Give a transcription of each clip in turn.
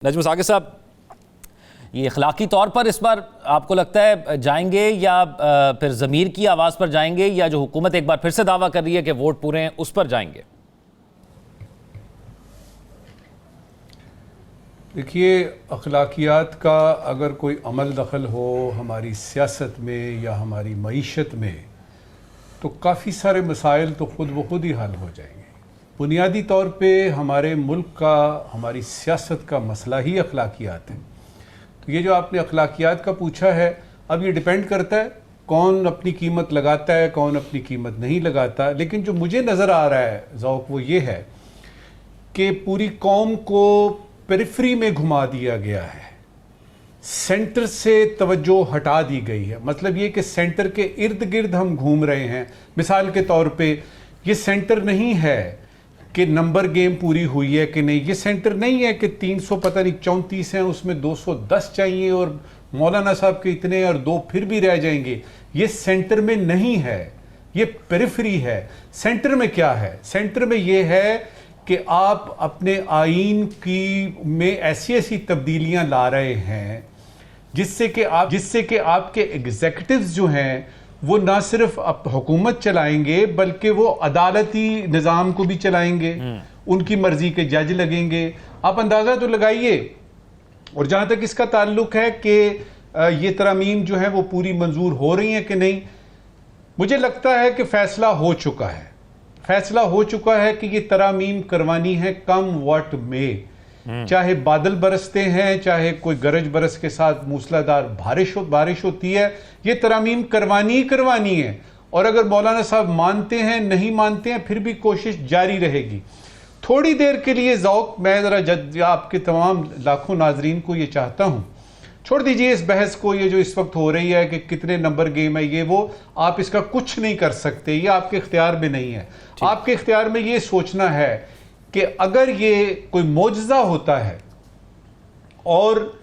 नजम साकिब साहब, ये इखलाकी तौर पर इस बार आपको लगता है जाएंगे या फिर ज़मीर की आवाज़ पर जाएंगे, या जो हुकूमत एक बार फिर से दावा कर रही है कि वोट पूरे हैं उस पर जाएंगे? देखिए, अखलाकियात का अगर कोई अमल दखल हो हमारी सियासत में या हमारी मईशत में, तो काफ़ी सारे मसाइल तो ख़ुद ब खुद ही हल हो जाएंगे। बुनियादी तौर पे हमारे मुल्क का, हमारी सियासत का मसला ही अखलाकियात है। तो ये जो आपने अखलाकियात का पूछा है, अब ये डिपेंड करता है कौन अपनी कीमत लगाता है, कौन अपनी कीमत नहीं लगाता। लेकिन जो मुझे नज़र आ रहा है ज़ौक़, वो ये है कि पूरी कौम को पेरिफेरी में घुमा दिया गया है, सेंटर से तवज्जो हटा दी गई है। मतलब ये कि सेंटर के इर्द गिर्द हम घूम रहे हैं। मिसाल के तौर पे ये सेंटर नहीं है कि नंबर गेम पूरी हुई है कि नहीं, ये सेंटर नहीं है कि 300 पता नहीं 34 हैं, उसमें 210 चाहिए और मौलाना साहब के इतने और 2 फिर भी रह जाएंगे। ये सेंटर में नहीं है, ये पेरिफेरी है। सेंटर में क्या है? सेंटर में ये है कि आप अपने आईन की में ऐसी ऐसी तब्दीलियां ला रहे हैं जिससे कि आपके एग्जीक्यूटिव्स जो हैं वो ना सिर्फ हुकूमत चलाएंगे बल्कि वो अदालती निज़ाम को भी चलाएंगे, उनकी मर्जी के जज लगेंगे। आप अंदाज़ा तो लगाइए। और जहाँ तक इसका ताल्लुक है कि ये तरामीम जो है वो पूरी मंजूर हो रही हैं कि नहीं, मुझे लगता है कि फैसला हो चुका है। फैसला हो चुका है कि ये तरामीम करवानी है कम वट में, चाहे बादल बरसते हैं, चाहे कोई गरज बरस के साथ मूसलाधार बारिश होती है, ये तरामीम करवानी ही करवानी है। और अगर मौलाना साहब मानते हैं, नहीं मानते हैं, फिर भी कोशिश जारी रहेगी। थोड़ी देर के लिए ज़ौक़, मैं ज़रा आपके तमाम लाखों नाजरीन को ये चाहता हूँ, छोड़ दीजिए इस बहस को। ये जो इस वक्त हो रही है कि कितने नंबर गेम है, ये वो, आप इसका कुछ नहीं कर सकते, ये आपके इख्तियार में नहीं है। आपके इख्तियार में ये सोचना है कि अगर ये कोई मोजज़ा होता है और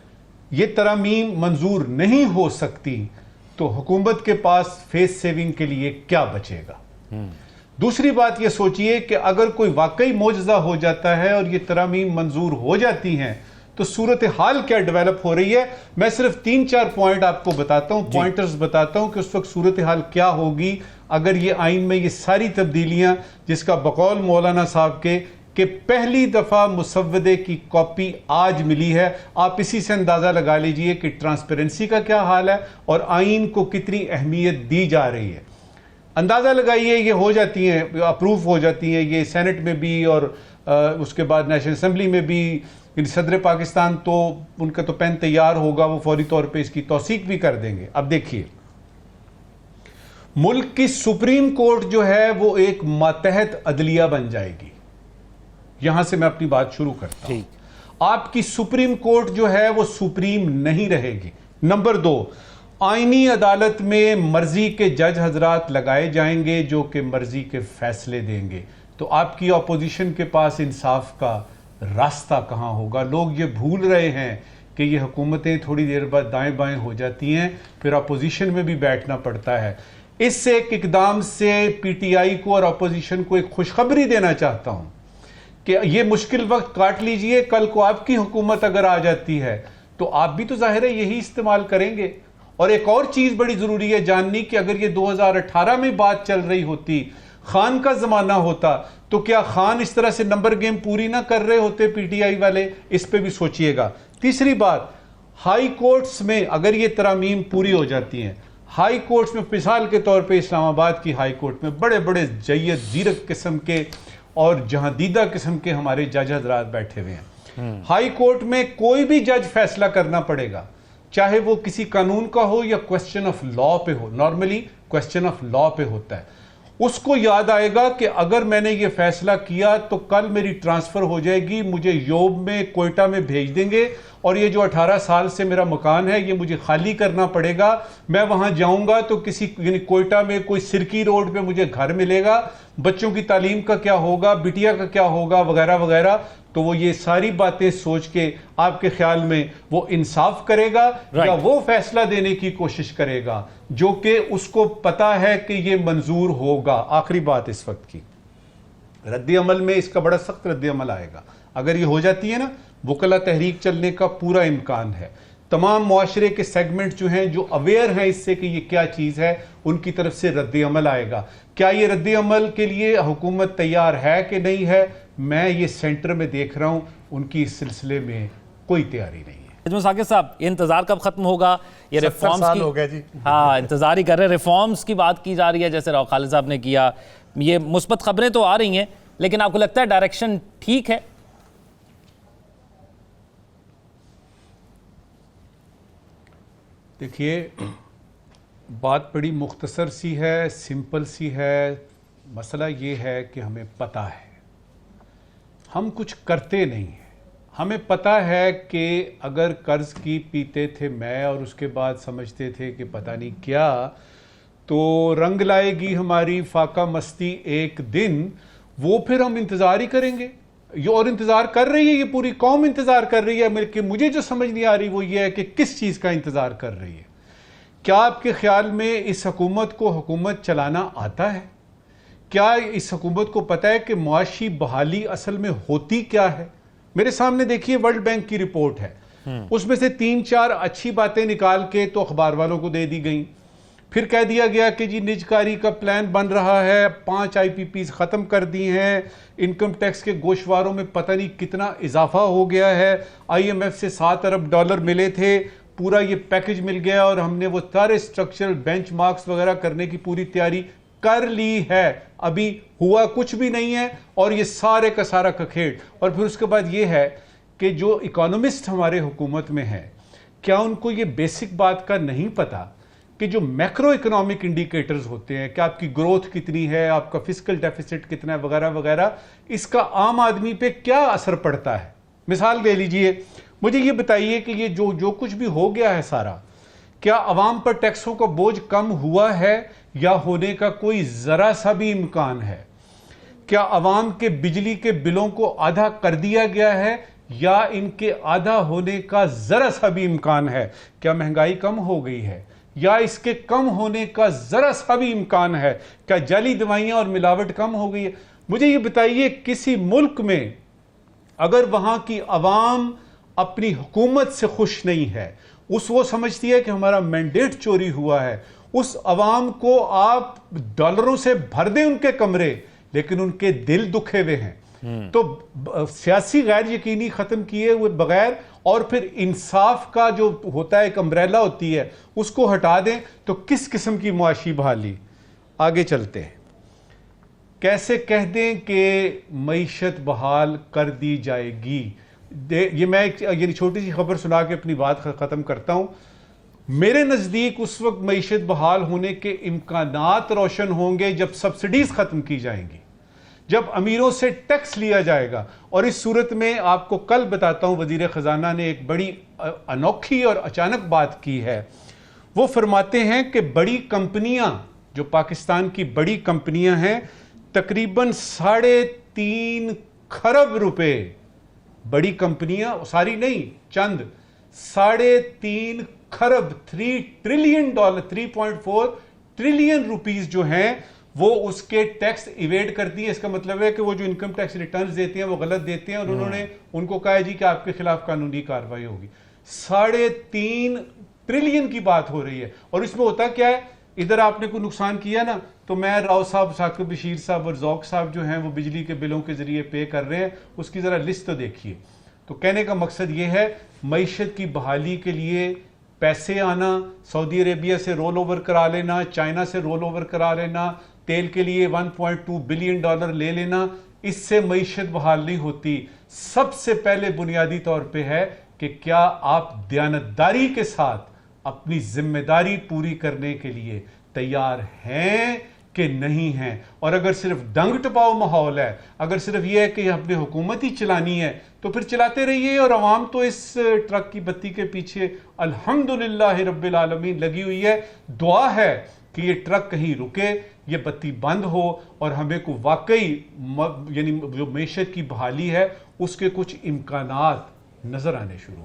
ये तरामीम मंजूर नहीं हो सकती, तो हुकूमत के पास फेस सेविंग के लिए क्या बचेगा। दूसरी बात ये सोचिए कि अगर कोई वाकई मोजज़ा हो जाता है और ये तरामीम मंजूर हो जाती हैं, तो सूरत हाल क्या डेवलप हो रही है। मैं सिर्फ 3-4 पॉइंट आपको बताता हूं, पॉइंटर्स बताता हूं कि उस वक्त सूरत हाल क्या होगी अगर ये आइन में ये सारी तब्दीलियां, जिसका बकौल मौलाना साहब के पहली दफा मुसव्वदे की कॉपी आज मिली है। आप इसी से अंदाजा लगा लीजिए कि ट्रांसपेरेंसी का क्या हाल है और आइन को कितनी अहमियत दी जा रही है। अंदाजा लगाइए, ये हो जाती हैं, अप्रूव हो जाती हैं ये सेनेट में भी और उसके बाद नेशनल असेंबली में भी। सदर पाकिस्तान तो उनका तो पेन तैयार होगा, वो फौरी तौर पे इसकी तौसीक भी कर देंगे। अब देखिए, मुल्क की सुप्रीम कोर्ट जो है वो एक मातहत अदलिया बन जाएगी। यहां से मैं अपनी बात शुरू करता हूं। आपकी सुप्रीम कोर्ट जो है वो सुप्रीम नहीं रहेगी। नंबर 2, आईनी अदालत में मर्जी के जज हजरात लगाए जाएंगे जो कि मर्जी के फैसले देंगे। तो आपकी अपोजिशन के पास इंसाफ का रास्ता कहां होगा। लोग ये भूल रहे हैं कि ये हुकूमतें थोड़ी देर बाद दाएं बाएं हो जाती हैं, फिर अपोजिशन में भी बैठना पड़ता है। इस एक इकदाम से पीटीआई को और अपोजिशन को एक खुशखबरी देना चाहता हूं कि ये मुश्किल वक्त काट लीजिए। कल को आपकी हुकूमत अगर आ जाती है तो आप भी तो जाहिर है यही इस्तेमाल करेंगे। और एक और चीज बड़ी जरूरी है जाननी कि अगर ये 2018 में बात चल रही होती, खान का जमाना होता, तो क्या खान इस तरह से नंबर गेम पूरी ना कर रहे होते पीटीआई वाले? इस पे भी सोचिएगा। तीसरी बात, हाई कोर्ट्स में अगर ये तरामीम पूरी हो जाती हैं, हाई कोर्ट्स में मिसाल के तौर पे इस्लामाबाद की हाई कोर्ट में बड़े बड़े जय्यद जीरक किस्म के और जहांदीदा किस्म के हमारे जज हजरात बैठे हुए हैं। हाई कोर्ट में कोई भी जज फैसला करना पड़ेगा, चाहे वो किसी कानून का हो या क्वेश्चन ऑफ लॉ पे हो। नॉर्मली क्वेश्चन ऑफ लॉ पे होता है। उसको याद आएगा कि अगर मैंने ये फैसला किया तो कल मेरी ट्रांसफर हो जाएगी, मुझे योब में, कोयटा में भेज देंगे और ये जो 18 साल से मेरा मकान है ये मुझे खाली करना पड़ेगा। मैं वहां जाऊंगा तो किसी कोयटा में कोई सिरकी रोड पे मुझे घर मिलेगा। बच्चों की तालीम का क्या होगा, बिटिया का क्या होगा, वगैरह वगैरह। तो वो ये सारी बातें सोच के आपके ख्याल में वो इंसाफ करेगा या वो फैसला देने की कोशिश करेगा जो कि उसको पता है कि ये मंजूर होगा। आखिरी बात इस वक्त की, रद्द अमल में इसका बड़ा सख्त रद्द अमल आएगा। अगर ये हो जाती है ना, वकला तहरीक चलने का पूरा इम्कान है। तमाम मुआशरे के सेगमेंट जो हैं, जो अवेयर हैं इससे कि ये क्या चीज़ है, उनकी तरफ से रद्द अमल आएगा। क्या ये रद्द अमल के लिए हुकूमत तैयार है कि नहीं है, मैं ये सेंटर में देख रहा हूँ, उनकी इस सिलसिले में कोई तैयारी नहीं है। साकिब साहब, ये इंतजार कब खत्म होगा? ये रिफॉर्म्स की हो गया जी। हाँ, इंतजार ही कर रहे हैं। रिफॉर्म्स की बात की जा रही है, जैसे राव खालिद साहब ने किया। ये मुस्बत खबरें तो आ रही हैं, लेकिन आपको लगता है डायरेक्शन ठीक है? देखिए, बात बड़ी मुख्तसर सी है, सिंपल सी है। मसला ये है कि हमें पता है, हम कुछ करते नहीं हैं। हमें पता है कि अगर कर्ज की पीते थे मैं और उसके बाद समझते थे कि पता नहीं क्या, तो रंग लाएगी हमारी फाका मस्ती एक दिन, वो फिर हम इंतज़ार ही करेंगे। ये और इंतज़ार कर रही है, ये पूरी कौम इंतज़ार कर रही है। मिलके मुझे जो समझ नहीं आ रही वो ये है कि किस चीज़ का इंतज़ार कर रही है। क्या आपके ख्याल में इस हुकूमत को हुकूमत चलाना आता है? क्या इस हुकूमत को पता है कि मुआशी बहाली असल में होती क्या है? मेरे सामने देखिए, वर्ल्ड बैंक की रिपोर्ट है, उसमें से 3-4 अच्छी बातें निकाल के तो अखबार वालों को दे दी गई। फिर कह दिया गया कि जी निजकारी का प्लान बन रहा है, 5 IPPs ख़त्म कर दी हैं, इनकम टैक्स के गोशवारों में पता नहीं कितना इजाफा हो गया है, IMF से $7 अरब मिले थे, पूरा ये पैकेज मिल गया और हमने वो सारे स्ट्रक्चरल बेंचमार्क्स वगैरह करने की पूरी तैयारी कर ली है। अभी हुआ कुछ भी नहीं है और ये सारे का सारा कखेड़। और फिर उसके बाद ये है कि जो इकोनॉमिस्ट हमारे हुकूमत में हैं, क्या उनको ये बेसिक बात का नहीं पता कि जो मैक्रो इकोनॉमिक इंडिकेटर्स होते हैं कि आपकी ग्रोथ कितनी है, आपका फिस्कल डेफिसिट कितना है, वगैरह वगैरह, इसका आम आदमी पे क्या असर पड़ता है? मिसाल ले लीजिए, मुझे ये बताइए कि ये जो कुछ भी हो गया है सारा, क्या अवाम पर टैक्सों का बोझ कम हुआ है या होने का कोई जरा सा भी इम्कान है? क्या अवाम के बिजली के बिलों को आधा कर दिया गया है या इनके आधा होने का जरा सा भी इम्कान है? क्या महंगाई कम हो गई है या इसके कम होने का जरा सा भी इम्कान है? क्या जाली दवाइयां और मिलावट कम हो गई है? मुझे ये बताइए, किसी मुल्क में अगर वहां की अवाम अपनी हुकूमत से खुश नहीं है, वो समझती है कि हमारा मैंडेट चोरी हुआ है, उस अवाम को आप डॉलरों से भर दें उनके कमरे, लेकिन उनके दिल दुखे हुए हैं। तो सियासी गैर यकीनी खत्म किए हुए बगैर और फिर इंसाफ का जो होता है, एक अम्ब्रेला होती है, उसको हटा दें तो किस किस्म की मुआशी बहाली? आगे चलते हैं। कैसे कह दें कि मईशत बहाल कर दी जाएगी? ये मैं ये छोटी सी खबर सुना के अपनी बात खत्म करता हूं। मेरे नजदीक उस वक्त मईशत बहाल होने के इम्कानात रोशन होंगे जब सब्सिडीज खत्म की जाएंगी, जब अमीरों से टैक्स लिया जाएगा। और इस सूरत में आपको कल बताता हूं, वजीर खजाना ने एक बड़ी अनोखी और अचानक बात की है। वो फरमाते हैं कि बड़ी कंपनियां, जो पाकिस्तान की बड़ी कंपनियां हैं, तकरीबन 3.5 खरब रुपए, बड़ी कंपनियां, सारी नहीं, चंद, 3.5 खरब, 3 ट्रिलियन डॉलर, 3.4 ट्रिलियन रुपीस जो हैं, वो उसके टैक्स इवेड करती है। इसका मतलब है कि वो जो इनकम टैक्स रिटर्न्स देते हैं वो गलत देते हैं और उन्होंने उनको कहा है जी कि आपके खिलाफ कानूनी कार्रवाई होगी। 3.5 ट्रिलियन की बात हो रही है। और इसमें होता क्या है, इधर आपने कोई नुकसान किया ना, तो मैं राव साहब, साकिब बशीर साहब और जौक साहब जो हैं वो बिजली के बिलों के जरिए पे कर रहे हैं, उसकी जरा लिस्ट तो देखिए। तो कहने का मकसद ये है, मईशत की बहाली के लिए पैसे आना, सऊदी अरेबिया से रोल ओवर करा लेना, चाइना से रोल ओवर करा लेना, तेल के लिए $1.2 बिलियन ले लेना, इससे मईशत बहाल नहीं होती। सबसे पहले बुनियादी तौर पे है कि क्या आप दयानतदारी के साथ अपनी जिम्मेदारी पूरी करने के लिए तैयार हैं कि नहीं हैं। और अगर सिर्फ दंग टपाओ माहौल है, अगर सिर्फ यह है कि अपनी हुकूमत ही चलानी है, तो फिर चलाते रहिए। और अवाम तो इस ट्रक की बत्ती के पीछे अल्हम्दुलिल्लाह रब्बिल आलमीन लगी हुई है। दुआ है कि ये ट्रक कहीं रुके, ये बत्ती बंद हो और हमें को वाकई यानी जो मैशत की बहाली है उसके कुछ इम्कानात नजर आने शुरू हो।